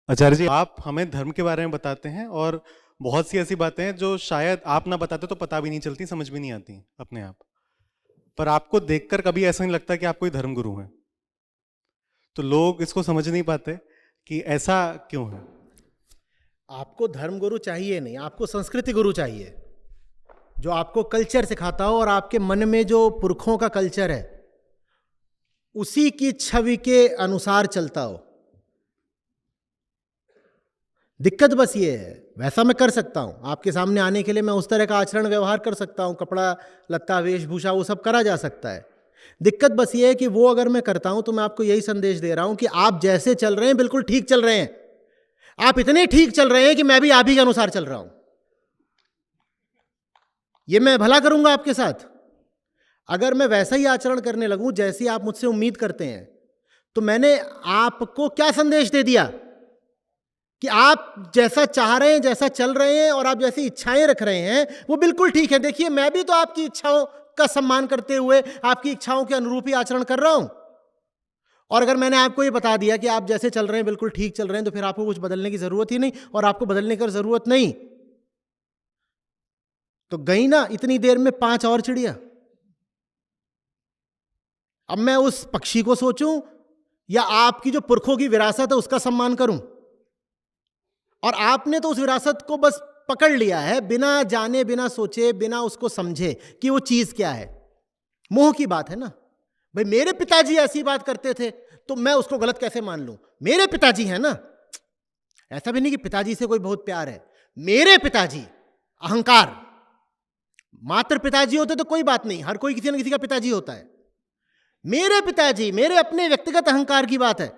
आचार्य जी, आप हमें धर्म के बारे में बताते हैं और बहुत सी ऐसी बातें हैं जो शायद आप ना बताते तो पता भी नहीं चलती, समझ भी नहीं आती अपने आप। पर आपको देखकर कभी ऐसा नहीं लगता कि आप कोई धर्मगुरु हैं। तो लोग इसको समझ नहीं पाते कि ऐसा क्यों है। आपको धर्मगुरु चाहिए नहीं, आपको संस्कृति गुरु चाहिए, जो आपको कल्चर सिखाता हो और आपके मन में जो पुरखों का कल्चर है उसी की छवि के अनुसार चलता हो। दिक्कत बस ये है, वैसा मैं कर सकता हूं, आपके सामने आने के लिए मैं उस तरह का आचरण व्यवहार कर सकता हूं, कपड़ा लत्ता वेशभूषा वो सब करा जा सकता है। दिक्कत बस ये है कि वो अगर मैं करता हूं तो मैं आपको यही संदेश दे रहा हूं कि आप जैसे चल रहे हैं बिल्कुल ठीक चल रहे हैं। आप इतने ठीक चल रहे हैं कि मैं भी आप ही के अनुसार चल रहा हूं। ये मैं भला करूंगा आपके साथ। अगर मैं वैसा ही आचरण करने लगूं जैसी आप मुझसे उम्मीद करते हैं तो मैंने आपको क्या संदेश दे दिया कि आप जैसा चाह रहे हैं, जैसा चल रहे हैं और आप जैसी इच्छाएं रख रहे हैं वो बिल्कुल ठीक है। देखिए, मैं भी तो आपकी इच्छाओं का सम्मान करते हुए आपकी इच्छाओं के अनुरूप ही आचरण कर रहा हूं। और अगर मैंने आपको ये बता दिया कि आप जैसे चल रहे हैं बिल्कुल ठीक चल रहे हैं तो फिर आपको कुछ बदलने की जरूरत ही नहीं, और आपको बदलने की जरूरत नहीं तो गई ना इतनी देर में 5 और चिड़िया। अब मैं उस पक्षी को सोचूं या आपकी जो पुरखों की विरासत है उसका सम्मान करूं? और आपने तो उस विरासत को बस पकड़ लिया है बिना जाने, बिना सोचे, बिना उसको समझे कि वो चीज क्या है। मोह की बात है ना भाई। मेरे पिताजी ऐसी बात करते थे तो मैं उसको गलत कैसे मान लूं? मेरे पिताजी है ना। ऐसा भी नहीं कि पिताजी से कोई बहुत प्यार है, मेरे पिताजी। अहंकार। मात्र पिताजी होते तो कोई बात नहीं, हर कोई किसी न किसी का पिताजी होता है। मेरे पिताजी, मेरे अपने व्यक्तिगत अहंकार की बात है।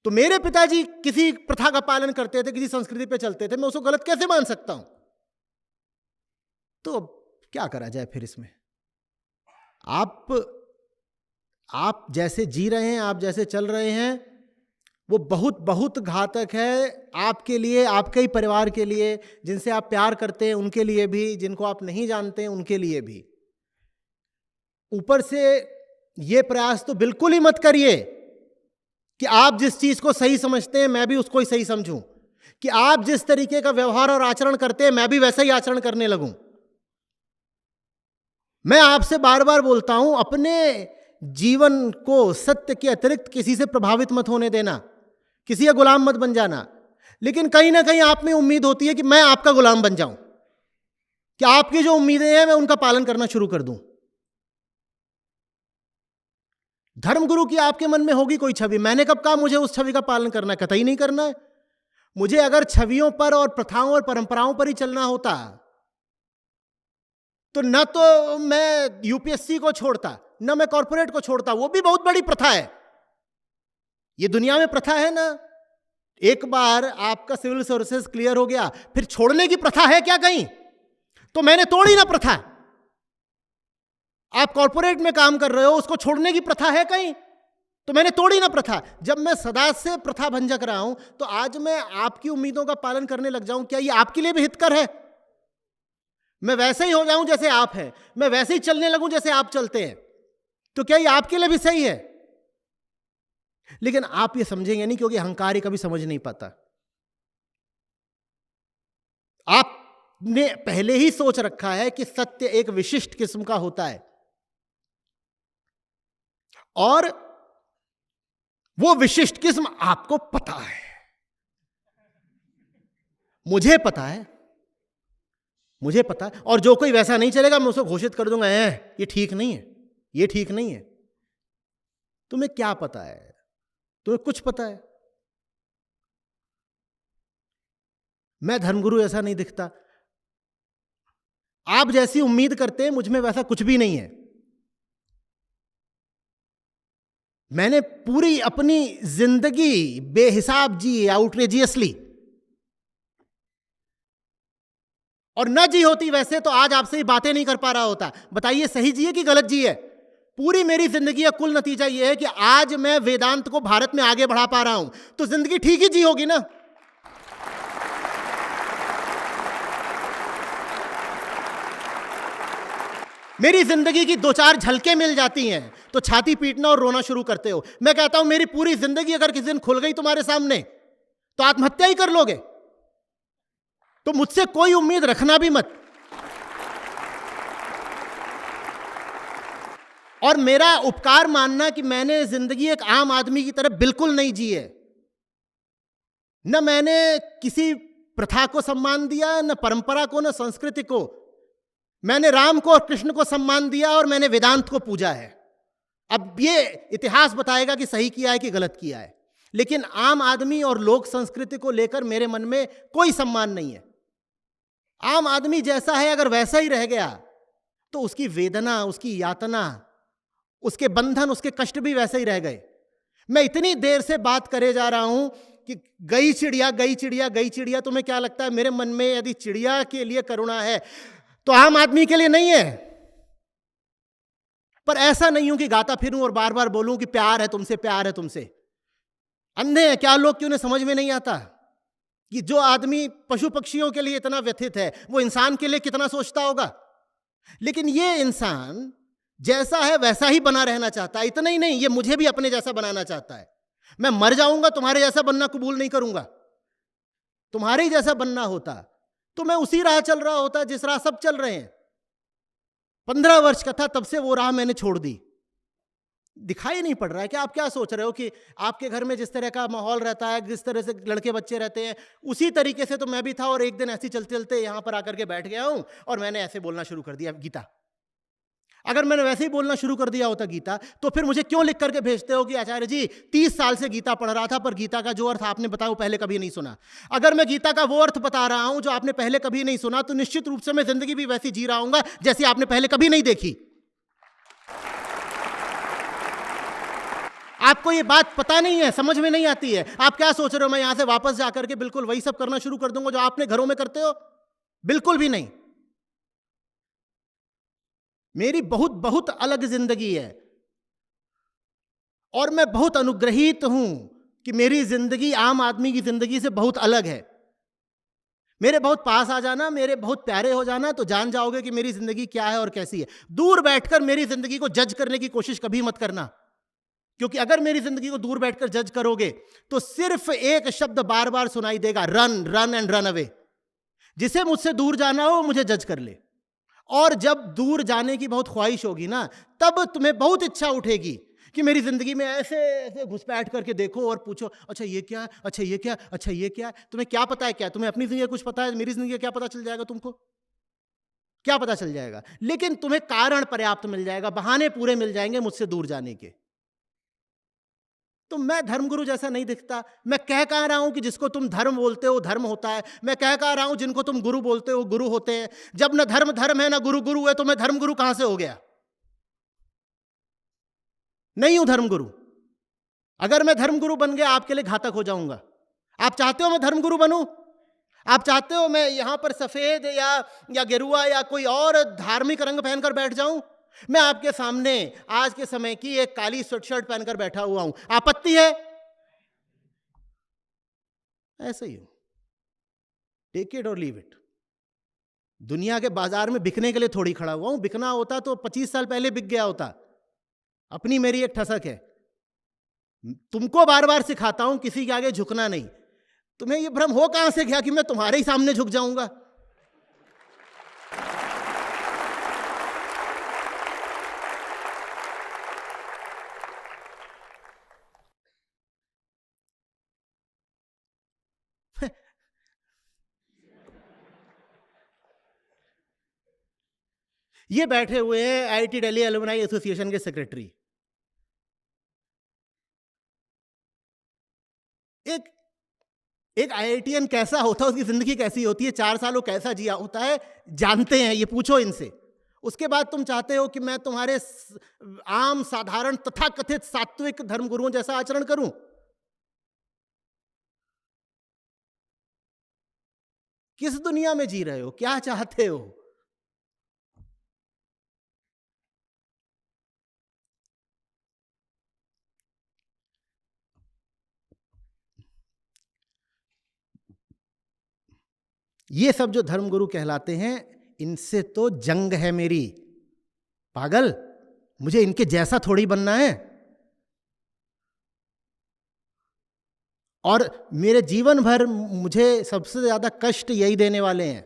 तो मेरे पिताजी किसी प्रथा का पालन करते थे, किसी संस्कृति पे चलते थे, मैं उसको गलत कैसे मान सकता हूं? तो क्या करा जाए फिर इसमें? आप जैसे जी रहे हैं, आप जैसे चल रहे हैं वो बहुत बहुत घातक है आपके लिए, आपके ही परिवार के लिए, जिनसे आप प्यार करते हैं उनके लिए भी, जिनको आप नहीं जानते हैं उनके लिए भी। ऊपर से ये प्रयास तो बिल्कुल ही मत करिए कि आप जिस चीज को सही समझते हैं मैं भी उसको ही सही समझूं, कि आप जिस तरीके का व्यवहार और आचरण करते हैं मैं भी वैसा ही आचरण करने लगूं। मैं आपसे बार बार बोलता हूं, अपने जीवन को सत्य के अतिरिक्त किसी से प्रभावित मत होने देना, किसी का गुलाम मत बन जाना। लेकिन कहीं ना कहीं आप में उम्मीद होती है कि मैं आपका गुलाम बन जाऊं, कि आपकी जो उम्मीदें हैं मैं उनका पालन करना शुरू कर दूं। धर्मगुरु की आपके मन में होगी कोई छवि। मैंने कब कहा मुझे उस छवि का पालन करना है? कतई नहीं करना है। मुझे अगर छवियों पर और प्रथाओं और परंपराओं पर ही चलना होता तो न तो मैं यूपीएससी को छोड़ता, न मैं कॉर्पोरेट को छोड़ता। वो भी बहुत बड़ी प्रथा है। ये दुनिया में प्रथा है ना। एक बार आपका सिविल सर्विसेज क्लियर हो गया, फिर छोड़ने की प्रथा है क्या कहीं? तो मैंने तोड़ी ना प्रथा। आप कॉर्पोरेट में काम कर रहे हो, उसको छोड़ने की प्रथा है कहीं? तो मैंने तोड़ी ना प्रथा। जब मैं सदा से प्रथा भंजक रहा हूं तो आज मैं आपकी उम्मीदों का पालन करने लग जाऊं, क्या ये आपके लिए भी हितकर है? मैं वैसे ही हो जाऊं जैसे आप हैं, मैं वैसे ही चलने लगूं जैसे आप चलते हैं, तो क्या ये आपके लिए भी सही है? लेकिन आप ये समझेंगे नहीं, क्योंकि अहंकारी कभी समझ नहीं पाता। आपने पहले ही सोच रखा है कि सत्य एक विशिष्ट किस्म का होता है और वो विशिष्ट किस्म आपको पता है, मुझे पता है, मुझे पता है। और जो कोई वैसा नहीं चलेगा मैं उसको घोषित कर दूंगा, ये ठीक नहीं है, ये ठीक नहीं है। तुम्हें क्या पता है? तुम्हें कुछ पता है? मैं धर्मगुरु ऐसा नहीं दिखता। आप जैसी उम्मीद करते हैं मुझ में वैसा कुछ भी नहीं है। मैंने पूरी अपनी जिंदगी बेहिसाब जी, आउटरेजियसली, और न जी होती वैसे तो आज आपसे ही बातें नहीं कर पा रहा होता। बताइए सही जी है कि गलत जी है? पूरी मेरी जिंदगी का कुल नतीजा यह है कि आज मैं वेदांत को भारत में आगे बढ़ा पा रहा हूं, तो जिंदगी ठीक ही जी होगी ना। मेरी जिंदगी की 2-4 झलकें मिल जाती हैं तो छाती पीटना और रोना शुरू करते हो। मैं कहता हूं मेरी पूरी जिंदगी अगर किसी दिन खुल गई तुम्हारे सामने तो आत्महत्या ही कर लोगे। तो मुझसे कोई उम्मीद रखना भी मत। और मेरा उपकार मानना कि मैंने जिंदगी एक आम आदमी की तरह बिल्कुल नहीं जी है। न मैंने किसी प्रथा को सम्मान दिया, न परंपरा को, न संस्कृति को। मैंने राम को और कृष्ण को सम्मान दिया और मैंने वेदांत को पूजा है। अब ये इतिहास बताएगा कि सही किया है कि गलत किया है, लेकिन आम आदमी और लोक संस्कृति को लेकर मेरे मन में कोई सम्मान नहीं है। आम आदमी जैसा है अगर वैसा ही रह गया तो उसकी वेदना, उसकी यातना, उसके बंधन, उसके कष्ट भी वैसे ही रह गए। मैं इतनी देर से बात करे जा रहा हूं कि गई चिड़िया, गई चिड़िया, गई चिड़िया। तुम्हें क्या लगता है मेरे मन में यदि चिड़िया के लिए करुणा है तो आम आदमी के लिए नहीं है? पर ऐसा नहीं हूं कि गाता फिरूं और बार बार बोलूं कि प्यार है तुमसे, प्यार है तुमसे। अंधे हैं क्या लोग कि उन्हें समझ में नहीं आता कि जो आदमी पशु पक्षियों के लिए इतना व्यथित है वो इंसान के लिए कितना सोचता होगा। लेकिन ये इंसान जैसा है वैसा ही बना रहना चाहता है। इतना ही नहीं, ये मुझे भी अपने जैसा बनाना चाहता है। मैं मर जाऊंगा, तुम्हारे जैसा बनना कबूल नहीं करूंगा। तुम्हारे ही जैसा बनना होता तो मैं उसी राह चल रहा होता जिस राह सब चल रहे हैं। 15 वर्ष का था तब से वो राह मैंने छोड़ दी। दिखाई नहीं पड़ रहा है कि आप क्या सोच रहे हो कि आपके घर में जिस तरह का माहौल रहता है, जिस तरह से लड़के बच्चे रहते हैं, उसी तरीके से तो मैं भी था। और एक दिन ऐसे चलते चलते यहां पर आकर के बैठ गया हूं और मैंने ऐसे बोलना शुरू कर दिया गीता। अगर मैंने वैसे ही बोलना शुरू कर दिया होता गीता, तो फिर मुझे क्यों लिख करके भेजते हो कि आचार्य जी 30 साल से गीता पढ़ रहा था पर गीता का जो अर्थ आपने बताया वो पहले कभी नहीं सुना। अगर मैं गीता का वो अर्थ बता रहा हूं जो आपने पहले कभी नहीं सुना तो निश्चित रूप से मैं जिंदगी भी वैसी जी रहा हूंगा जैसी आपने पहले कभी नहीं देखी। आपको ये बात पता नहीं है, समझ में नहीं आती है। आप क्या सोच रहे हो मैं यहां से वापस जाकर के बिल्कुल वही सब करना शुरू कर दूंगा जो आपने घरों में करते हो? बिल्कुल भी नहीं। मेरी बहुत बहुत अलग जिंदगी है और मैं बहुत अनुग्रहित हूं कि मेरी जिंदगी आम आदमी की जिंदगी से बहुत अलग है। मेरे बहुत पास आ जाना, मेरे बहुत प्यारे हो जाना तो जान जाओगे कि मेरी जिंदगी क्या है और कैसी है। दूर बैठकर मेरी जिंदगी को जज करने की कोशिश कभी मत करना, क्योंकि अगर मेरी जिंदगी को दूर बैठकर जज करोगे तो सिर्फ एक शब्द बार बार सुनाई देगा, run run and run away. जिसे मुझसे दूर जाना हो मुझे जज कर ले। और जब दूर जाने की बहुत ख्वाहिश होगी ना, तब तुम्हें बहुत इच्छा उठेगी कि मेरी जिंदगी में ऐसे ऐसे घुसपैठ करके देखो और पूछो अच्छा ये क्या, अच्छा ये क्या, अच्छा ये क्या। तुम्हें क्या पता है? क्या तुम्हें अपनी जिंदगी कुछ पता है? मेरी जिंदगी क्या पता चल जाएगा तुमको? क्या पता चल जाएगा? लेकिन तुम्हें कारण पर्याप्त मिल जाएगा, बहाने पूरे मिल जाएंगे मुझसे दूर जाने के। तो मैं धर्मगुरु जैसा नहीं दिखता। मैं कह रहा हूं कि जिसको तुम धर्म बोलते हो धर्म होता है। मैं कह रहा हूं जिनको तुम गुरु बोलते हो गुरु होते हैं। जब न धर्म धर्म है ना गुरु गुरु है तो मैं धर्मगुरु कहां से हो गया? नहीं हूं धर्मगुरु। अगर मैं धर्मगुरु बन गया आपके लिए घातक हो जाऊंगा। आप चाहते हो मैं धर्मगुरु बनूं? आप चाहते हो मैं यहां पर सफेद या गेरुआ या कोई और धार्मिक रंग पहनकर बैठ जाऊं? मैं आपके सामने आज के समय की एक काली स्वेटशर्ट पहनकर बैठा हुआ हूं। आपत्ति है? ऐसे ही हूं। टेक इट और लीव इट। दुनिया के बाजार में बिकने के लिए थोड़ी खड़ा हुआ हूं। बिकना होता तो 25 साल पहले बिक गया होता। अपनी मेरी एक ठसक है। तुमको बार बार सिखाता हूं किसी के आगे झुकना नहीं। तुम्हें यह भ्रम हो कहां से गया कि मैं तुम्हारे ही सामने झुक जाऊंगा? ये बैठे हुए हैं आईआईटी दिल्ली एलुमनाई एसोसिएशन के सेक्रेटरी। एक आईआईटीएन कैसा होता है, उसकी जिंदगी कैसी होती है, 4 साल वो कैसा जिया होता है जानते हैं, ये पूछो इनसे। उसके बाद तुम चाहते हो कि मैं तुम्हारे आम साधारण तथाकथित सात्विक धर्मगुरुओं जैसा आचरण करूं? किस दुनिया में जी रहे हो? क्या चाहते हो? ये सब जो धर्मगुरु कहलाते हैं इनसे तो जंग है मेरी। पागल, मुझे इनके जैसा थोड़ी बनना है। और मेरे जीवन भर मुझे सबसे ज़्यादा कष्ट यही देने वाले हैं।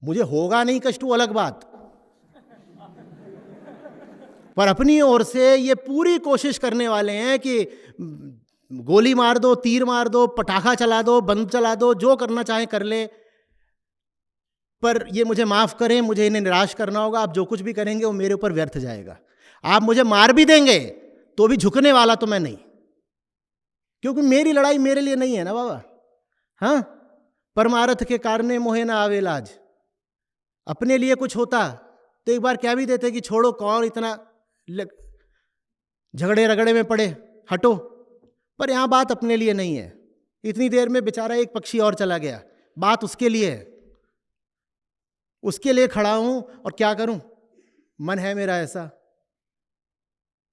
मुझे होगा नहीं कष्ट, वो अलग बात, पर अपनी ओर से ये पूरी कोशिश करने वाले हैं कि गोली मार दो, तीर मार दो, पटाखा चला दो, बंद चला दो, जो करना चाहे कर ले, पर ये मुझे माफ़ करें, मुझे इन्हें निराश करना होगा। आप जो कुछ भी करेंगे वो मेरे ऊपर व्यर्थ जाएगा। आप मुझे मार भी देंगे तो भी झुकने वाला तो मैं नहीं, क्योंकि मेरी लड़ाई मेरे लिए नहीं है ना बाबा। हाँ, परमारथ के कारणे मोहे ना आवे लाज। अपने लिए कुछ होता तो एक बार क्या भी देते कि छोड़ो, कौन इतना झगड़े रगड़े में पड़े, हटो। पर यहाँ बात अपने लिए नहीं है। इतनी देर में बेचारा एक पक्षी और चला गया, बात उसके लिए है, उसके लिए खड़ा हूं। और क्या करूं, मन है मेरा ऐसा।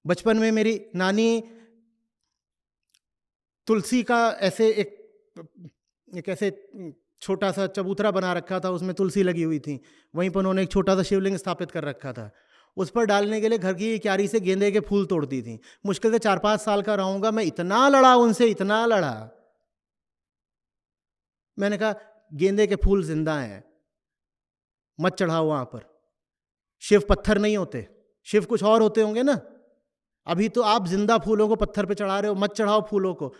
बचपन में मेरी नानी तुलसी का ऐसे एक ऐसे छोटा सा चबूतरा बना रखा था, उसमें तुलसी लगी हुई थी। वहीं पर उन्होंने एक छोटा सा शिवलिंग स्थापित कर रखा था। उस पर डालने के लिए घर की क्यारी से गेंदे के फूल तोड़ती थी। मुश्किल से 4-5 साल का रहूंगा, मैं इतना लड़ा उनसे, इतना लड़ा। मैंने कहा गेंदे के फूल जिंदा हैं, मत चढ़ाओ वहां पर। शिव पत्थर नहीं होते, शिव कुछ और होते होंगे ना। अभी तो आप जिंदा फूलों को पत्थर पे चढ़ा रहे हो, मत चढ़ाओ फूलों को।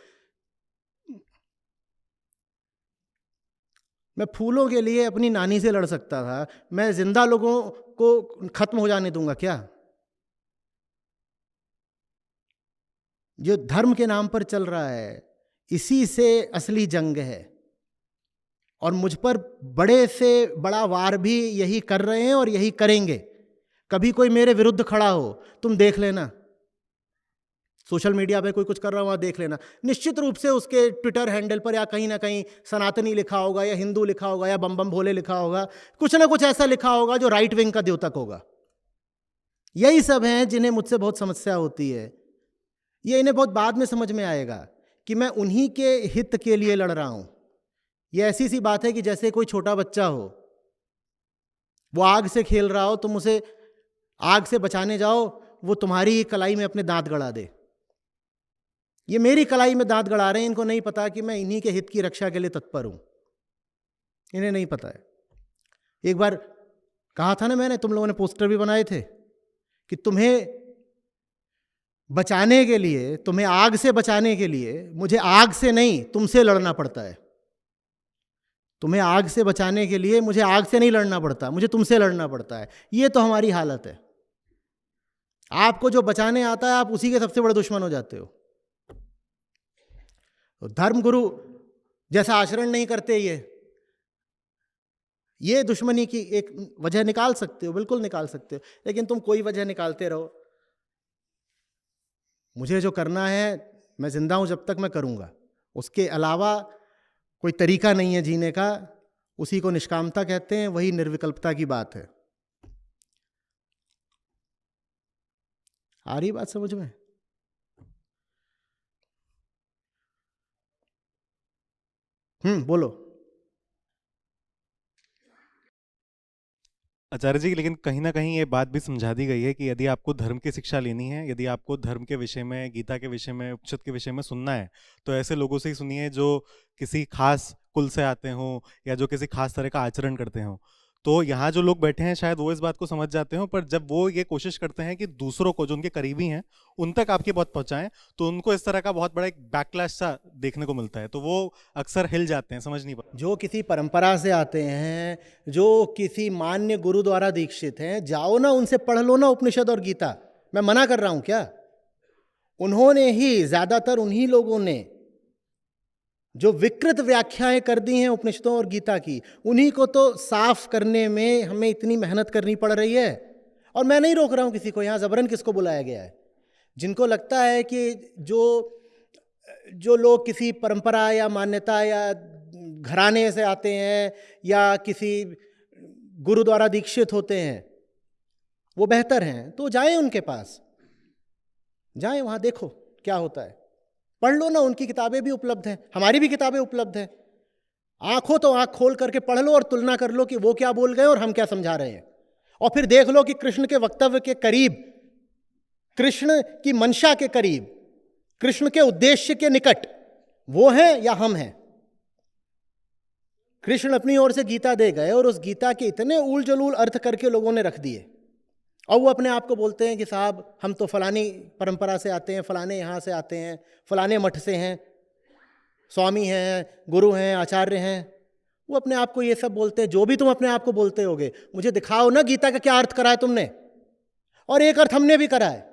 मैं फूलों के लिए अपनी नानी से लड़ सकता था, मैं जिंदा लोगों को खत्म हो जाने दूंगा क्या? जो धर्म के नाम पर चल रहा है, इसी से असली जंग है। और मुझ पर बड़े से बड़ा वार भी यही कर रहे हैं और यही करेंगे। कभी कोई मेरे विरुद्ध खड़ा हो, तुम देख लेना, सोशल मीडिया पे कोई कुछ कर रहा हो वहाँ देख लेना, निश्चित रूप से उसके ट्विटर हैंडल पर या कहीं ना कहीं सनातनी लिखा होगा, या हिंदू लिखा होगा, या बम बम भोले लिखा होगा, कुछ ना कुछ ऐसा लिखा होगा जो राइट विंग का द्योतक होगा। यही सब हैं जिन्हें मुझसे बहुत समस्या होती है। ये इन्हें बहुत बाद में समझ में आएगा कि मैं उन्हीं के हित के लिए लड़ रहा हूं। ये ऐसी सी बात है कि जैसे कोई छोटा बच्चा हो, वो आग से खेल रहा हो, तुम उसे आग से बचाने जाओ, वो तुम्हारी ही कलाई में अपने दांत गड़ा दे। ये मेरी कलाई में दांत गड़ा रहे हैं, इनको नहीं पता कि मैं इन्हीं के हित की रक्षा के लिए तत्पर हूं। इन्हें नहीं पता है। एक बार कहा था ना मैंने, तुम लोगों ने पोस्टर भी बनाए थे कि तुम्हें बचाने के लिए, तुम्हें आग से बचाने के लिए मुझे आग से नहीं तुमसे लड़ना पड़ता है। तुम्हें आग से बचाने के लिए मुझे आग से नहीं लड़ना पड़ता, मुझे तुमसे लड़ना पड़ता है। ये तो हमारी हालत है। आपको जो बचाने आता है, आप उसी के सबसे बड़े दुश्मन हो जाते हो। तो धर्मगुरु जैसा आचरण नहीं करते, ये दुश्मनी की एक वजह निकाल सकते हो, बिल्कुल निकाल सकते हो, लेकिन तुम कोई वजह निकालते रहो। मुझे जो करना है, मैं जिंदा हूं जब तक मैं करूंगा, उसके अलावा कोई तरीका नहीं है जीने का। उसी को निष्कामता कहते हैं, वही निर्विकल्पता की बात है। आ रही बात समझ में? बोलो। आचार्य जी, लेकिन कहीं ना कहीं ये बात भी समझा दी गई है कि यदि आपको धर्म की शिक्षा लेनी है, यदि आपको धर्म के विषय में, गीता के विषय में, उपनिषद के विषय में सुनना है, तो ऐसे लोगों से ही सुनिए जो किसी खास कुल से आते हों या जो किसी खास तरह का आचरण करते हों। तो यहाँ जो लोग बैठे हैं शायद वो इस बात को समझ जाते हो, पर जब वो ये कोशिश करते हैं कि दूसरों को, जो उनके करीबी हैं, उन तक आपकी बात पहुंचाएं, तो उनको इस तरह का बहुत बड़ा एक बैकलैश सा देखने को मिलता है। तो वो अक्सर हिल जाते हैं, समझ नहीं पाते। जो किसी परंपरा से आते हैं, जो किसी मान्य गुरु द्वारा दीक्षित हैं, जाओ ना उनसे पढ़ लो ना उपनिषद और गीता। मैं मना कर रहा हूं क्या? उन्होंने ही, ज्यादातर उन्हीं लोगों ने जो विकृत व्याख्याएं कर दी हैं उपनिषदों और गीता की, उन्हीं को तो साफ करने में हमें इतनी मेहनत करनी पड़ रही है। और मैं नहीं रोक रहा हूं किसी को, यहां जबरन किसको बुलाया गया है। जिनको लगता है कि जो लोग किसी परंपरा या मान्यता या घराने से आते हैं या किसी गुरु द्वारा दीक्षित होते हैं, वो बेहतर हैं, तो जाएं उनके पास, जाएं वहां, देखो क्या होता है, पढ़ लो ना। उनकी किताबें भी उपलब्ध हैं, हमारी भी किताबें उपलब्ध हैं। आंखों तो आंख खोल करके पढ़ लो और तुलना कर लो कि वो क्या बोल गए और हम क्या समझा रहे हैं। और फिर देख लो कि कृष्ण के वक्तव्य के करीब, कृष्ण की मंशा के करीब, कृष्ण के उद्देश्य के निकट वो हैं या हम हैं? कृष्ण अपनी ओर से गीता दे गए और उस गीता के इतने ऊल जलूल अर्थ करके लोगों ने रख दिए, और वो अपने आप को बोलते हैं कि साहब हम तो फलानी परंपरा से आते हैं, फलाने यहाँ से आते हैं, फलाने मठ से हैं, स्वामी हैं, गुरु हैं, आचार्य हैं। वो अपने आप को ये सब बोलते हैं। जो भी तुम अपने आप को बोलते होगे, मुझे दिखाओ ना गीता का क्या अर्थ करा है तुमने। और एक अर्थ हमने भी करा है,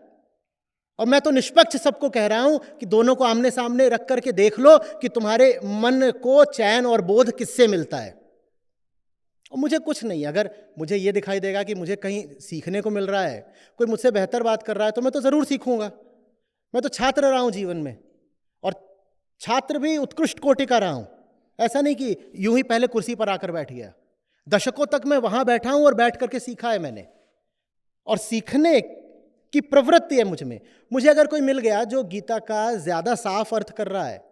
और मैं तो निष्पक्ष सबको कह रहा हूं कि दोनों को आमने सामने रख करके देख लो कि तुम्हारे मन को चैन और बोध किससे मिलता है। और मुझे कुछ नहीं, अगर मुझे ये दिखाई देगा कि मुझे कहीं सीखने को मिल रहा है, कोई मुझसे बेहतर बात कर रहा है, तो मैं तो ज़रूर सीखूंगा। मैं तो छात्र रहा हूं जीवन में, और छात्र भी उत्कृष्ट कोटि का रहा हूं। ऐसा नहीं कि यूं ही पहले कुर्सी पर आकर बैठ गया। दशकों तक मैं वहां बैठा हूं और बैठ करके सीखा है मैंने, और सीखने की प्रवृत्ति है मुझ में। मुझे अगर कोई मिल गया जो गीता का ज्यादा साफ अर्थ कर रहा है,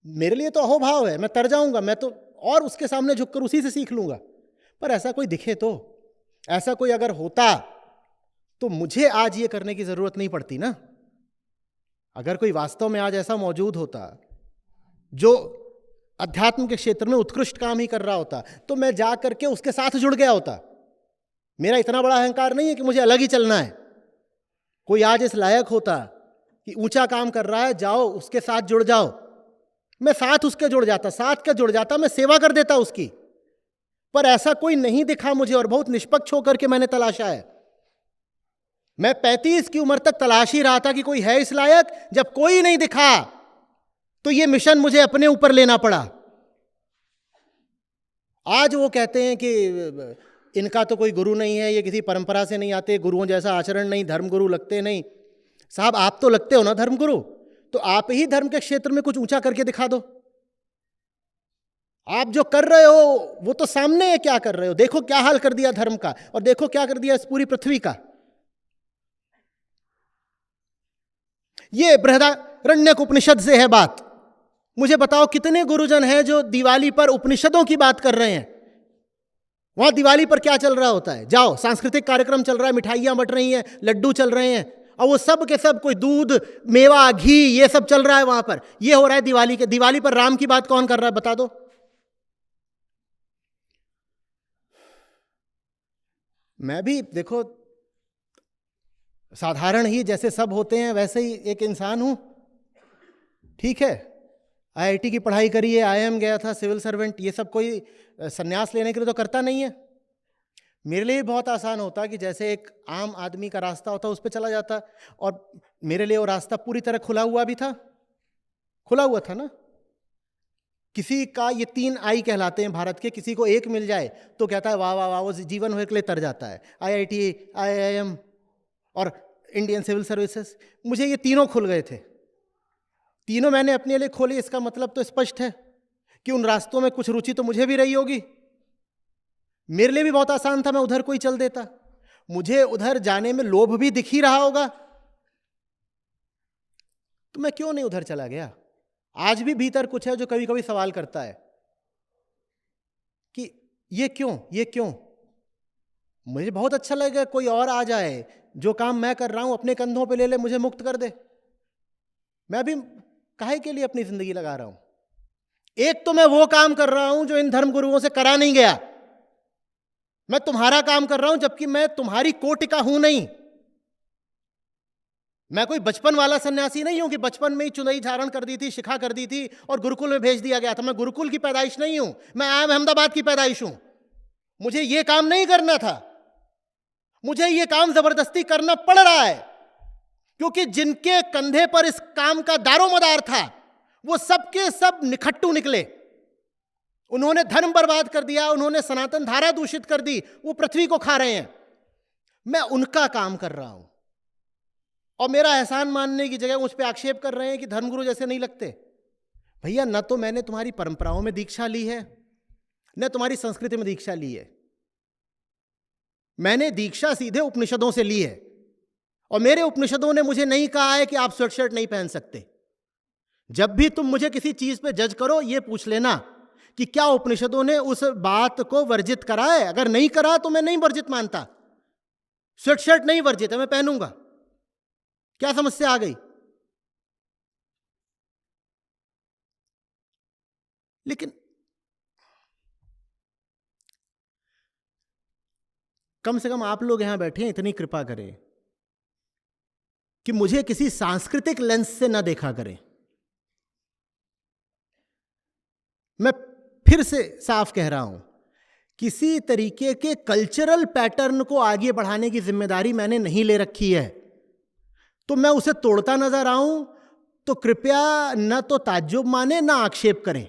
मेरे लिए तो अहोभाव है, मैं तर जाऊंगा, मैं तो और उसके सामने झुककर उसी से सीख लूंगा। पर ऐसा कोई दिखे तो, ऐसा कोई अगर होता तो मुझे आज ये करने की जरूरत नहीं पड़ती ना। अगर कोई वास्तव में आज ऐसा मौजूद होता जो अध्यात्म के क्षेत्र में उत्कृष्ट काम ही कर रहा होता, तो मैं जा करके उसके साथ जुड़ गया होता। मेरा इतना बड़ा अहंकार नहीं है कि मुझे अलग ही चलना है। कोई आज इस लायक होता कि ऊंचा काम कर रहा है, जाओ उसके साथ जुड़ जाओ, मैं साथ उसके जुड़ जाता, साथ के जुड़ जाता, मैं सेवा कर देता उसकी। पर ऐसा कोई नहीं दिखा मुझे, और बहुत निष्पक्ष होकर के मैंने तलाशा है। मैं 35 की उम्र तक तलाश ही रहा था कि कोई है इस लायक। जब कोई नहीं दिखा तो ये मिशन मुझे अपने ऊपर लेना पड़ा। आज वो कहते हैं कि इनका तो कोई गुरु नहीं है, ये किसी परंपरा से नहीं आते, गुरुओं जैसा आचरण नहीं, धर्मगुरु लगते नहीं। साहब आप तो लगते हो ना धर्मगुरु, तो आप ही धर्म के क्षेत्र में कुछ ऊंचा करके दिखा दो। आप जो कर रहे हो वो तो सामने है, क्या कर रहे हो। देखो क्या हाल कर दिया धर्म का, और देखो क्या कर दिया इस पूरी पृथ्वी का। ये बृहदारण्यक उपनिषद से है बात। मुझे बताओ कितने गुरुजन हैं जो दिवाली पर उपनिषदों की बात कर रहे हैं। वहां दिवाली पर क्या चल रहा होता है? जाओ, सांस्कृतिक कार्यक्रम चल रहा है, मिठाइयां बट रही हैं, लड्डू चल रहे हैं, और वो सब के सब कोई दूध, मेवा, घी, ये सब चल रहा है वहां पर। ये हो रहा है दिवाली के। दिवाली पर राम की बात कौन कर रहा है, बता दो। मैं भी देखो साधारण ही, जैसे सब होते हैं वैसे ही एक इंसान हूं, ठीक है। आईआईटी की पढ़ाई करी है, आईआईएम गया था, सिविल सर्वेंट, ये सब कोई संन्यास लेने के लिए तो करता नहीं है। मेरे लिए बहुत आसान होता कि जैसे एक आम आदमी का रास्ता होता उस पर चला जाता, और मेरे लिए वो रास्ता पूरी तरह खुला हुआ भी था, खुला हुआ था ना। किसी का ये 3 आई कहलाते हैं भारत के, किसी को एक मिल जाए तो कहता है वाह वाह वाह, वो जीवन भर के लिए तर जाता है। आईआईटी, आईआईएम और इंडियन सिविल सर्विसेज, मुझे ये तीनों खुल गए थे। तीनों मैंने अपने लिए खोली। इसका मतलब तो स्पष्ट है कि उन रास्तों में कुछ रुचि तो मुझे भी रही होगी। मेरे लिए भी बहुत आसान था, मैं उधर कोई चल देता। मुझे उधर जाने में लोभ भी दिख ही रहा होगा, तो मैं क्यों नहीं उधर चला गया। आज भी भीतर कुछ है जो कभी कभी सवाल करता है कि ये क्यों, ये क्यों। मुझे बहुत अच्छा लगेगा कोई और आ जाए, जो काम मैं कर रहा हूं अपने कंधों पे ले ले, मुझे मुक्त कर दे। मैं भी काहे के लिए अपनी जिंदगी लगा रहा हूं। एक तो मैं वो काम कर रहा हूं जो इन धर्म गुरुओं से करा नहीं गया। मैं तुम्हारा काम कर रहा हूं जबकि मैं तुम्हारी कोटि का हूं नहीं। मैं कोई बचपन वाला सन्यासी नहीं हूं कि बचपन में ही चुनरी धारण कर दी थी, शिखा कर दी थी और गुरुकुल में भेज दिया गया था। मैं गुरुकुल की पैदाइश नहीं हूं, मैं आम अहमदाबाद की पैदाइश हूं। मुझे यह काम नहीं करना था, मुझे यह काम जबरदस्ती करना पड़ रहा है, क्योंकि जिनके कंधे पर इस काम का दारोमदार था वो सबके सब निखट्टू निकले। उन्होंने धर्म बर्बाद कर दिया, उन्होंने सनातन धारा दूषित कर दी, वो पृथ्वी को खा रहे हैं। मैं उनका काम कर रहा हूं, और मेरा एहसान मानने की जगह मुझ पर आक्षेप कर रहे हैं कि धर्मगुरु जैसे नहीं लगते। भैया, न तो मैंने तुम्हारी परंपराओं में दीक्षा ली है, न तुम्हारी संस्कृति में दीक्षा ली है। मैंने दीक्षा सीधे उपनिषदों से ली है, और मेरे उपनिषदों ने मुझे नहीं कहा है कि आप स्वेट शर्ट नहीं पहन सकते। जब भी तुम मुझे किसी चीज पे जज करो, यह पूछ लेना कि क्या उपनिषदों ने उस बात को वर्जित करा है। अगर नहीं करा तो मैं नहीं वर्जित मानता। स्वेट शर्ट नहीं वर्जित है, मैं पहनूंगा, क्या समस्या आ गई। लेकिन कम से कम आप लोग यहां बैठे हैं, इतनी कृपा करें कि मुझे किसी सांस्कृतिक लेंस से ना देखा करें। मैं फिर से साफ कह रहा हूं, किसी तरीके के कल्चरल पैटर्न को आगे बढ़ाने की जिम्मेदारी मैंने नहीं ले रखी है। तो मैं उसे तोड़ता नजर आऊं तो कृपया न तो ताज्जुब माने ना आक्षेप करें।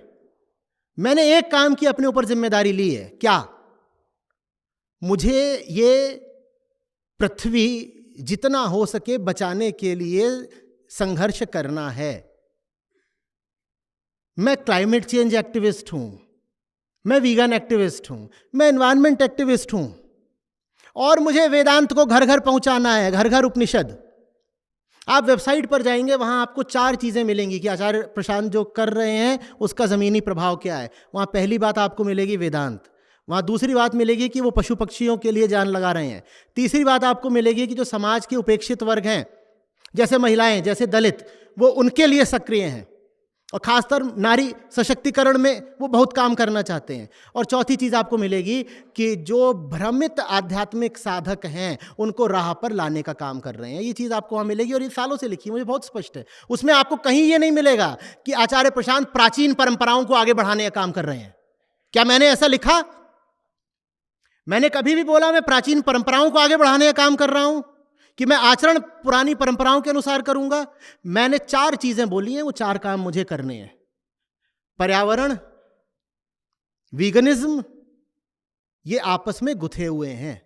मैंने एक काम की अपने ऊपर जिम्मेदारी ली है। क्या? मुझे ये पृथ्वी जितना हो सके बचाने के लिए संघर्ष करना है। मैं क्लाइमेट चेंज एक्टिविस्ट हूं, मैं वीगन एक्टिविस्ट हूं, मैं एनवायरनमेंट एक्टिविस्ट हूं, और मुझे वेदांत को घर घर पहुंचाना है, घर घर उपनिषद। आप वेबसाइट पर जाएंगे, वहां आपको 4 चीजें मिलेंगी कि आचार्य प्रशांत जो कर रहे हैं उसका जमीनी प्रभाव क्या है। वहां पहली बात आपको मिलेगी वेदांत, वहां दूसरी बात मिलेगी कि वो पशु पक्षियों के लिए जान लगा रहे हैं, तीसरी बात आपको मिलेगी कि जो समाज के उपेक्षित वर्ग हैं, जैसे महिलाएं, जैसे दलित, वो उनके लिए सक्रिय हैं, और खासकर नारी सशक्तिकरण में वो बहुत काम करना चाहते हैं। और चौथी चीज आपको मिलेगी कि जो भ्रमित आध्यात्मिक साधक हैं उनको राह पर लाने का काम कर रहे हैं। ये चीज आपको वहां मिलेगी, और ये सालों से लिखी, मुझे बहुत स्पष्ट है। उसमें आपको कहीं ये नहीं मिलेगा कि आचार्य प्रशांत प्राचीन परंपराओं को आगे बढ़ाने का काम कर रहे हैं। क्या मैंने ऐसा लिखा? मैंने कभी भी बोला मैं प्राचीन परंपराओं को आगे बढ़ाने का काम कर रहा हूं कि मैं आचरण पुरानी परंपराओं के अनुसार करूंगा? मैंने 4 चीजें बोली हैं, वो 4 काम मुझे करने हैं। पर्यावरण, वीगनिज्म, ये आपस में गुथे हुए हैं।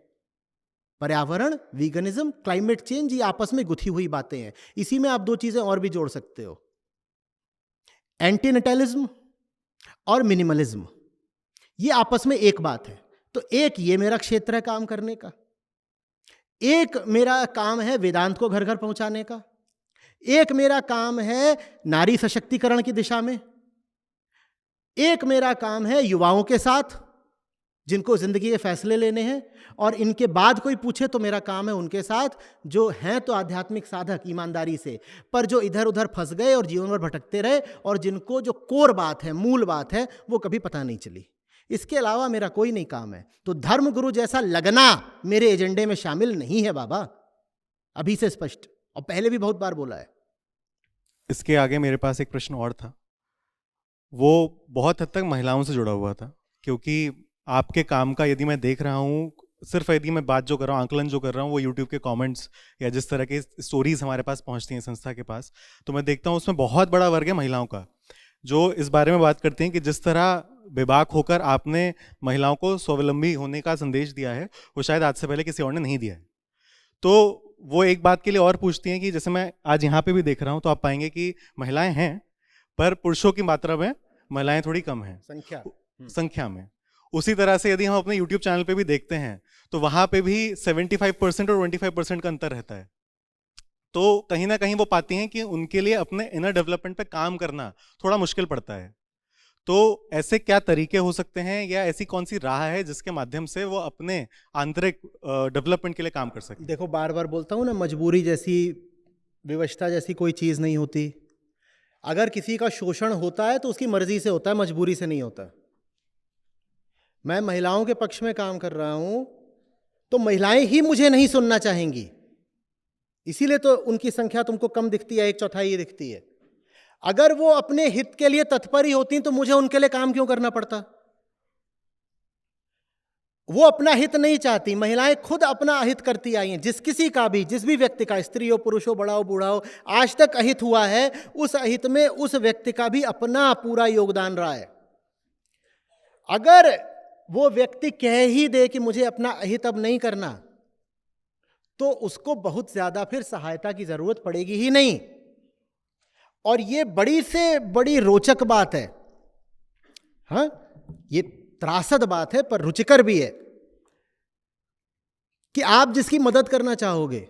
पर्यावरण, वीगनिज्म, क्लाइमेट चेंज, ये आपस में गुथी हुई बातें हैं। इसी में आप 2 चीजें और भी जोड़ सकते हो, एंटीनेटलिज्म और मिनिमलिज्म। ये आपस में एक बात है। तो एक ये मेरा क्षेत्र है काम करने का, एक मेरा काम है वेदांत को घर घर पहुंचाने का, एक मेरा काम है नारी सशक्तिकरण की दिशा में, एक मेरा काम है युवाओं के साथ जिनको जिंदगी के फैसले लेने हैं, और इनके बाद कोई पूछे तो मेरा काम है उनके साथ जो हैं तो आध्यात्मिक साधक ईमानदारी से, पर जो इधर उधर फंस गए और जीवन भर भटकते रहे, और जिनको जो कोर बात है, मूल बात है, वो कभी पता नहीं चली। इसके अलावा मेरा कोई नहीं काम है। तो धर्म गुरु जैसा लगना मेरे एजेंडे में शामिल नहीं है बाबा, अभी से स्पष्ट, और पहले भी बहुत बार बोला है। इसके आगे मेरे पास एक प्रश्न और था, वो बहुत हद तक महिलाओं से जुड़ा हुआ था, क्योंकि आपके काम का यदि मैं देख रहा हूँ, सिर्फ यदि मैं बात जो कर रहा हूँ, आंकलन जो कर रहा हूँ, वो यूट्यूब के कमेंट्स या जिस तरह के स्टोरीज हमारे पास पहुँचती हैं संस्था के पास, तो मैं देखता हूँ उसमें बहुत बड़ा वर्ग है महिलाओं का, जो इस बारे में बात करते हैं कि जिस तरह बेबाक होकर आपने महिलाओं को स्वावलंबी होने का संदेश दिया है, वो शायद आज से पहले किसी और ने नहीं दिया है। तो वो एक बात के लिए और पूछती हैं कि जैसे मैं आज यहाँ पे भी देख रहा हूँ, तो आप पाएंगे कि महिलाएं हैं, पर पुरुषों की मात्रा में महिलाएं थोड़ी कम हैं संख्या में। उसी तरह से यदि हम अपने YouTube चैनल पे भी देखते हैं, तो वहाँ पे भी 75% और 25% का अंतर रहता है। तो कहीं ना कहीं वो पाती हैं कि उनके लिए अपने इनर डेवलपमेंट पे काम करना थोड़ा मुश्किल पड़ता है। तो ऐसे क्या तरीके हो सकते हैं, या ऐसी कौन सी राह है जिसके माध्यम से वो अपने आंतरिक डेवलपमेंट के लिए काम कर सके? देखो, बार बार बोलता हूं ना, मजबूरी जैसी, विवशता जैसी कोई चीज नहीं होती। अगर किसी का शोषण होता है तो उसकी मर्जी से होता है, मजबूरी से नहीं होता। मैं महिलाओं के पक्ष में काम कर रहा हूं, तो महिलाएं ही मुझे नहीं सुनना चाहेंगी, इसीलिए तो उनकी संख्या तुमको कम दिखती है, 1/4 ही दिखती है। अगर वो अपने हित के लिए तत्पर ही होती तो मुझे उनके लिए काम क्यों करना पड़ता? वो अपना हित नहीं चाहती, महिलाएं खुद अपना अहित करती आई हैं। किसी का भी, जिस भी व्यक्ति का, स्त्री हो, पुरुष हो, बड़ा हो, बूढ़ा हो, आज तक अहित हुआ है, उस अहित में उस व्यक्ति का भी अपना पूरा योगदान रहा है। अगर वो व्यक्ति कह ही दे कि मुझे अपना अहित अब नहीं करना, तो उसको बहुत ज्यादा फिर सहायता की जरूरत पड़ेगी ही नहीं। और ये बड़ी से बड़ी रोचक बात है, हाँ, ये त्रासद बात है पर रुचिकर भी है, कि आप जिसकी मदद करना चाहोगे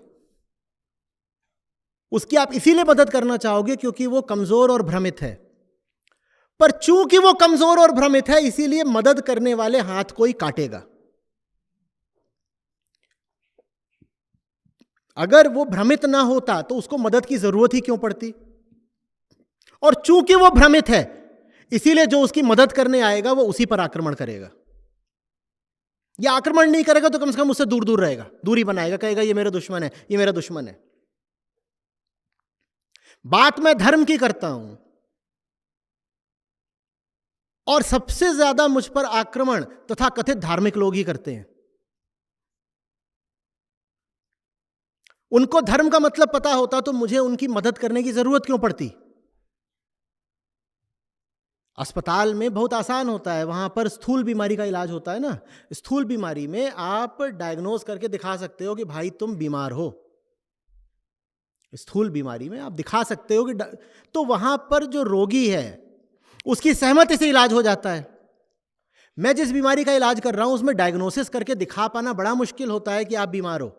उसकी आप इसीलिए मदद करना चाहोगे क्योंकि वो कमजोर और भ्रमित है। पर चूंकि वो कमजोर और भ्रमित है, इसीलिए मदद करने वाले हाथ कोई काटेगा। अगर वो भ्रमित ना होता तो उसको मदद की जरूरत ही क्यों पड़ती? और चूंकि वो भ्रमित है, इसीलिए जो उसकी मदद करने आएगा वो उसी पर आक्रमण करेगा, या आक्रमण नहीं करेगा तो कम से कम उससे दूर दूर रहेगा, दूरी बनाएगा, कहेगा ये मेरा दुश्मन है, ये मेरा दुश्मन है। बात मैं धर्म की करता हूं, और सबसे ज्यादा मुझ पर आक्रमण तथा कथित धार्मिक लोग ही करते हैं। उनको धर्म का मतलब पता होता तो मुझे उनकी मदद करने की जरूरत क्यों पड़ती। अस्पताल में बहुत आसान होता है, वहां पर स्थूल बीमारी का इलाज होता है ना। स्थूल बीमारी में आप डायग्नोज करके दिखा सकते हो कि भाई तुम बीमार हो, स्थूल बीमारी में आप दिखा सकते हो कि तो वहां पर जो रोगी है उसकी सहमति से इलाज हो जाता है। मैं जिस बीमारी का इलाज कर रहा हूं उसमें डायग्नोसिस करके दिखा पाना बड़ा मुश्किल होता है कि आप बीमार हो।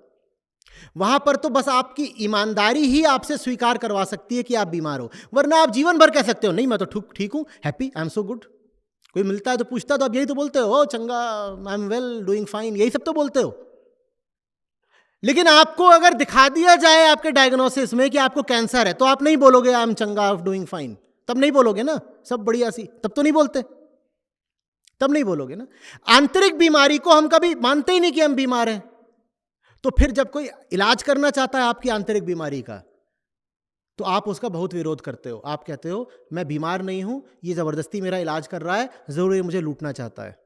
वहां पर तो बस आपकी ईमानदारी ही आपसे स्वीकार करवा सकती है कि आप बीमार हो, वरना आप जीवन भर कह सकते हो नहीं मैं तो ठीक हूं, happy, I am so good. कोई मिलता है तो पूछता तो आप यही तो बोलते हो, ओ चंगा, I am well, doing fine, यही सब तो बोलते हो। लेकिन आपको अगर दिखा दिया जाए आपके डायग्नोसिस में कि आपको कैंसर है, तो आप नहीं बोलोगे आई एम चंगा ऑफ डूइंग फाइन, तब नहीं बोलोगे ना, सब बढ़िया सी, तब तो नहीं बोलते, तब नहीं बोलोगे ना। आंतरिक बीमारी को हम कभी मानते ही नहीं कि हम बीमार हैं। तो फिर जब कोई इलाज करना चाहता है आपकी आंतरिक बीमारी का, तो आप उसका बहुत विरोध करते हो। आप कहते हो मैं बीमार नहीं हूं, ये जबरदस्ती मेरा इलाज कर रहा है, जरूर ये मुझे लूटना चाहता है।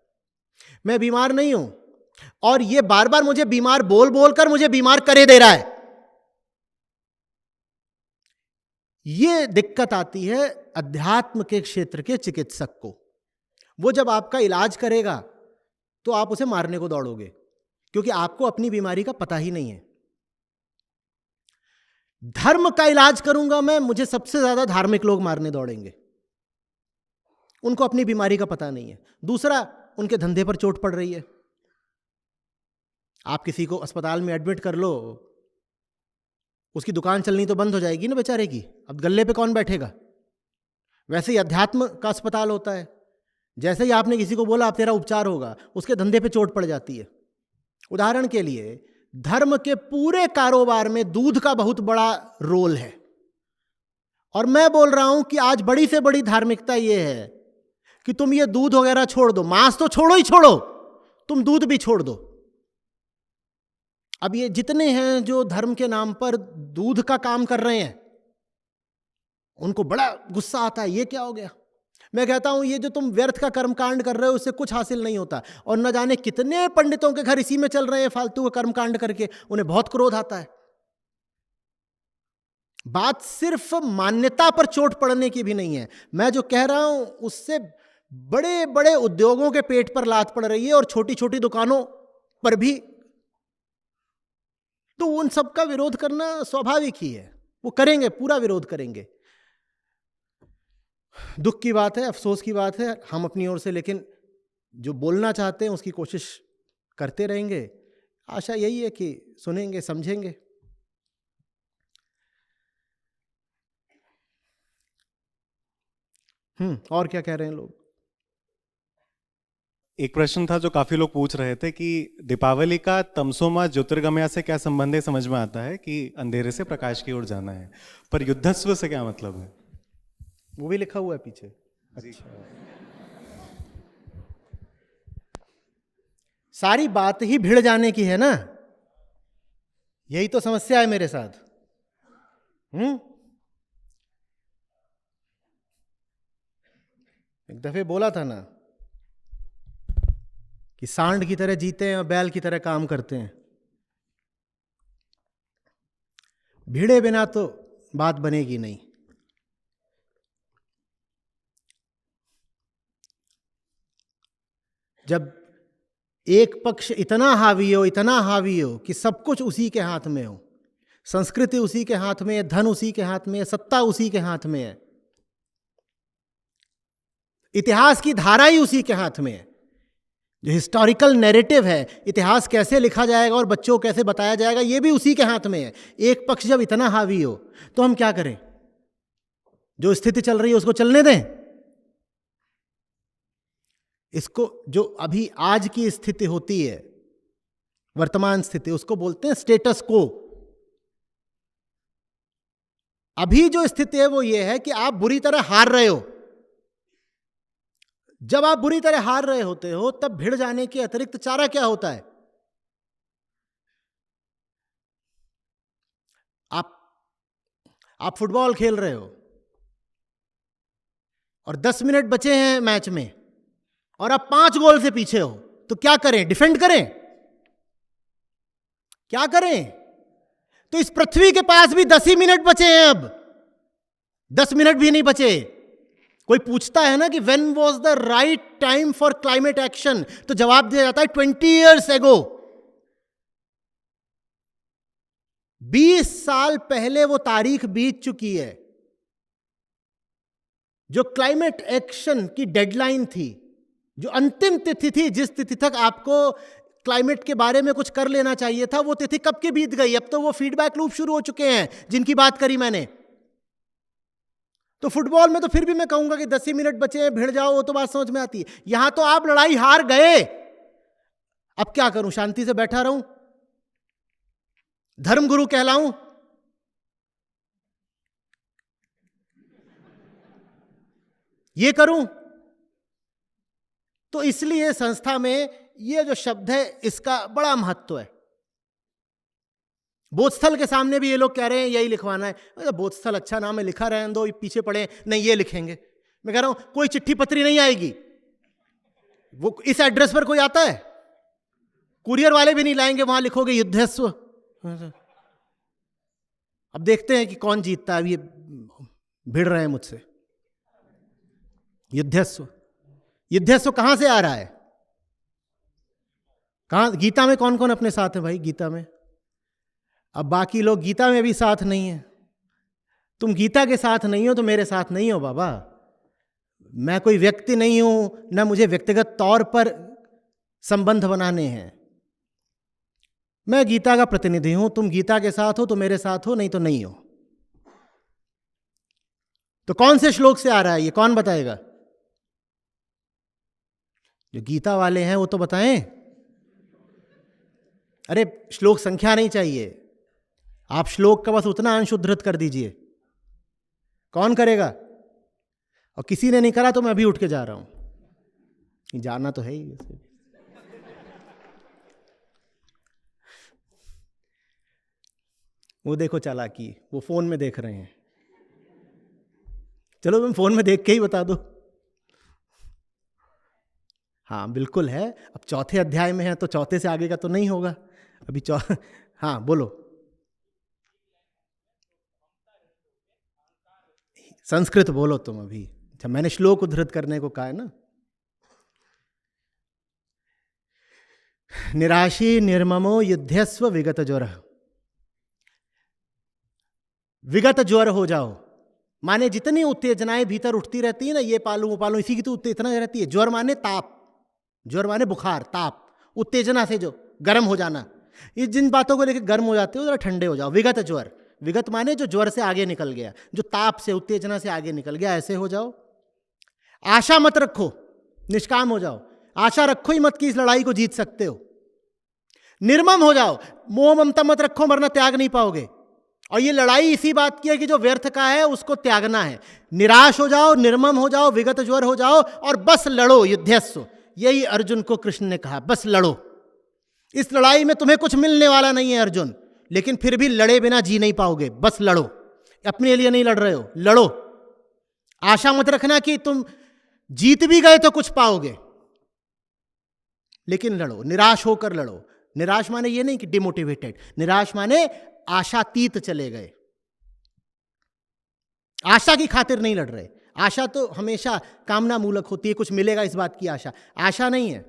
मैं बीमार नहीं हूं और ये बार बार मुझे बीमार बोल बोल कर मुझे बीमार करे दे रहा है। ये दिक्कत आती है अध्यात्म के क्षेत्र के चिकित्सक को। वो जब आपका इलाज करेगा तो आप उसे मारने को दौड़ोगे, क्योंकि आपको अपनी बीमारी का पता ही नहीं है। धर्म का इलाज करूंगा मैं, मुझे सबसे ज्यादा धार्मिक लोग मारने दौड़ेंगे, उनको अपनी बीमारी का पता नहीं है। दूसरा, उनके धंधे पर चोट पड़ रही है। आप किसी को अस्पताल में एडमिट कर लो, उसकी दुकान चलनी तो बंद हो जाएगी ना बेचारे की, अब गल्ले पे कौन बैठेगा। वैसे ही अध्यात्म का अस्पताल होता है, जैसे ही आपने किसी को बोला आप तेरा उपचार होगा, उसके धंधे पे चोट पड़ जाती है। उदाहरण के लिए धर्म के पूरे कारोबार में दूध का बहुत बड़ा रोल है, और मैं बोल रहा हूं कि आज बड़ी से बड़ी धार्मिकता यह है कि तुम ये दूध वगैरह छोड़ दो, मांस तो छोड़ो ही छोड़ो, तुम दूध भी छोड़ दो। अब ये जितने हैं जो धर्म के नाम पर दूध का काम कर रहे हैं, उनको बड़ा गुस्सा आता है, ये क्या हो गया। मैं कहता हूं ये जो तुम व्यर्थ का कर्मकांड कर रहे हो उससे कुछ हासिल नहीं होता, और न जाने कितने पंडितों के घर इसी में चल रहे हैं फालतू का कर्मकांड करके, उन्हें बहुत क्रोध आता है। बात सिर्फ मान्यता पर चोट पड़ने की भी नहीं है, मैं जो कह रहा हूं उससे बड़े बड़े उद्योगों के पेट पर लात पड़ रही है, और छोटी छोटी दुकानों पर भी। तो उन सब का विरोध करना स्वाभाविक ही है, वो करेंगे, पूरा विरोध करेंगे। दुख की बात है, अफसोस की बात है, हम अपनी ओर से लेकिन जो बोलना चाहते हैं उसकी कोशिश करते रहेंगे। आशा यही है कि सुनेंगे, समझेंगे। और क्या कह रहे हैं लोग। एक प्रश्न था जो काफी लोग पूछ रहे थे कि दीपावली का तमसोमा ज्योतिर्गमया से क्या संबंध है। समझ में आता है कि अंधेरे से प्रकाश की ओर जाना है, पर युद्धस्व से क्या मतलब है, वो भी लिखा हुआ है पीछे। अच्छा, सारी बात ही भिड़ जाने की है ना, यही तो समस्या है मेरे साथ। एक दफे बोला था ना कि सांड की तरह जीते हैं और बैल की तरह काम करते हैं। भिड़े बिना तो बात बनेगी नहीं। जब एक पक्ष इतना हावी हो कि सब कुछ उसी के हाथ में हो, संस्कृति उसी के हाथ में है, धन उसी के हाथ में है, सत्ता उसी के हाथ में है, इतिहास की धारा ही उसी के हाथ में है। जो हिस्टोरिकल नैरेटिव है, इतिहास कैसे लिखा जाएगा और बच्चों को कैसे बताया जाएगा, ये भी उसी के हाथ में है। एक पक्ष जब इतना हावी हो तो हम क्या करें। जो स्थिति चल रही है उसको चलने दें। इसको जो अभी आज की स्थिति होती है, वर्तमान स्थिति, उसको बोलते हैं स्टेटस को। अभी जो स्थिति है वो ये है कि आप बुरी तरह हार रहे हो, जब आप बुरी तरह हार रहे होते हो तब भिड़ जाने के अतिरिक्त चारा क्या होता है? आप फुटबॉल खेल रहे हो और 10 मिनट बचे हैं मैच में और आप 5 गोल से पीछे हो, तो क्या करें? डिफेंड करें? क्या करें? तो इस पृथ्वी के पास भी 10 ही मिनट बचे हैं, अब 10 मिनट भी नहीं बचे। कोई पूछता है ना कि when was the right time for climate action, तो जवाब दिया जाता है 20 ईयर्स एगो। 20 साल पहले वो तारीख बीत चुकी है जो क्लाइमेट एक्शन की डेडलाइन थी, जो अंतिम तिथि थी, जिस तिथि तक आपको क्लाइमेट के बारे में कुछ कर लेना चाहिए था, वो तिथि कब की बीत गई। अब तो वो फीडबैक लूप शुरू हो चुके हैं जिनकी बात करी मैंने। तो फुटबॉल में तो फिर भी मैं कहूंगा कि 10 ही मिनट बचे हैं, भिड़ जाओ, वो तो बात समझ में आती है। यहां तो आप लड़ाई हार गए, अब क्या करूं? शांति से बैठा रहूं? धर्मगुरु कहलाऊं? ये करूं? तो इसलिए संस्था में ये जो शब्द है इसका बड़ा महत्व है। बोधस्थल के सामने भी ये लोग कह रहे हैं यही लिखवाना है। बोधस्थल अच्छा नाम है, लिखा रहने दो, पीछे पड़े, नहीं ये लिखेंगे। मैं कह रहा हूं कोई चिट्ठी पत्री नहीं आएगी, वो इस एड्रेस पर कोई आता है? कुरियर वाले भी नहीं लाएंगे, वहां लिखोगे युद्धस्व। अब देखते हैं कि कौन जीतता है। अब ये भिड़ रहे हैं मुझसे। युद्धस्व, युद्धस्व कहां से आ रहा है? कहां? गीता में कौन कौन अपने साथ है भाई? गीता में अब बाकी लोग गीता में भी साथ नहीं है। तुम गीता के साथ नहीं हो तो मेरे साथ नहीं हो बाबा। मैं कोई व्यक्ति नहीं हूं, ना मुझे व्यक्तिगत तौर पर संबंध बनाने हैं। मैं गीता का प्रतिनिधि हूं। तुम गीता के साथ हो तो मेरे साथ हो, नहीं तो नहीं हो। तो कौन से श्लोक से आ रहा है ये कौन बताएगा? जो गीता वाले हैं वो तो बताएं। अरे श्लोक संख्या नहीं चाहिए, आप श्लोक का बस उतना अंश उद्धृत कर दीजिए। कौन करेगा? और किसी ने नहीं करा तो मैं अभी उठ के जा रहा हूं। जाना तो है ही वैसे। वो देखो चालाकी, वो फोन में देख रहे हैं। चलो तुम फोन में देख के ही बता दो। हाँ बिल्कुल है। अब चौथे अध्याय में है तो चौथे से आगे का तो नहीं होगा अभी। हाँ बोलो। संस्कृत बोलो तुम अभी। अच्छा मैंने श्लोक उद्धृत करने को कहा है ना। निराशी निर्ममो युद्धस्व विगत ज्वर। विगत ज्वर हो जाओ, माने जितनी उत्तेजनाएं भीतर उठती रहती है ना, ये पालूं वो पालूं, इसी की तो उत्तेजना रहती है। ज्वर माने ताप, ज्वर माने बुखार, ताप, उत्तेजना से जो गर्म हो जाना। ये जिन बातों को लेकर गर्म हो जाते हो जरा ठंडे हो जाओ। विगत ज्वर, विगत माने जो ज्वर से आगे निकल गया, जो ताप से उत्तेजना से आगे निकल गया, ऐसे हो जाओ। आशा मत रखो, निष्काम हो जाओ। आशा रखो ही मत कि इस लड़ाई को जीत सकते हो। निर्मम हो जाओ, मोह ममता मत रखो, वरना त्याग नहीं पाओगे। और ये लड़ाई इसी बात की है कि जो व्यर्थ का है उसको त्यागना है। निराश हो जाओ, निर्मम हो जाओ, विगत ज्वर हो जाओ और बस लड़ो। युद्धस्व, यही अर्जुन को कृष्ण ने कहा, बस लड़ो। इस लड़ाई में तुम्हें कुछ मिलने वाला नहीं है अर्जुन, लेकिन फिर भी लड़े बिना जी नहीं पाओगे। बस लड़ो, अपने लिए नहीं लड़ रहे हो, लड़ो। आशा मत रखना कि तुम जीत भी गए तो कुछ पाओगे, लेकिन लड़ो, निराश होकर लड़ो। निराश माने ये नहीं कि डिमोटिवेटेड, निराश माने आशातीत चले गए। आशा की खातिर नहीं लड़ रहे। आशा तो हमेशा कामना मूलक होती है, कुछ मिलेगा इस बात की आशा। आशा नहीं है,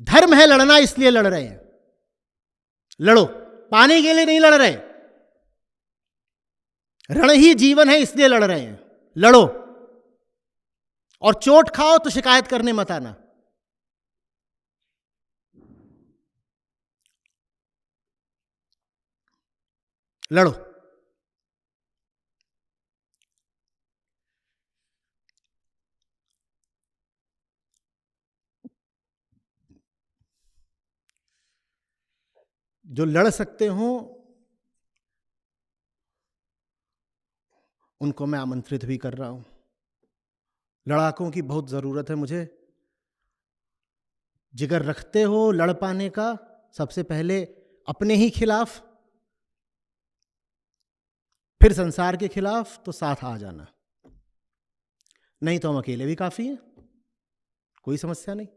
धर्म है लड़ना, इसलिए लड़ रहे हैं। लड़ो, पाने के लिए नहीं लड़ रहे। रण ही जीवन है, इसलिए लड़ रहे हैं। लड़ो, और चोट खाओ तो शिकायत करने मत आना। लड़ो। जो लड़ सकते हो उनको मैं आमंत्रित भी कर रहा हूं। लड़ाकों की बहुत जरूरत है मुझे। जिगर रखते हो लड़ पाने का, सबसे पहले अपने ही खिलाफ, फिर संसार के खिलाफ, तो साथ आ जाना। नहीं तो हम अकेले भी काफी हैं, कोई समस्या नहीं।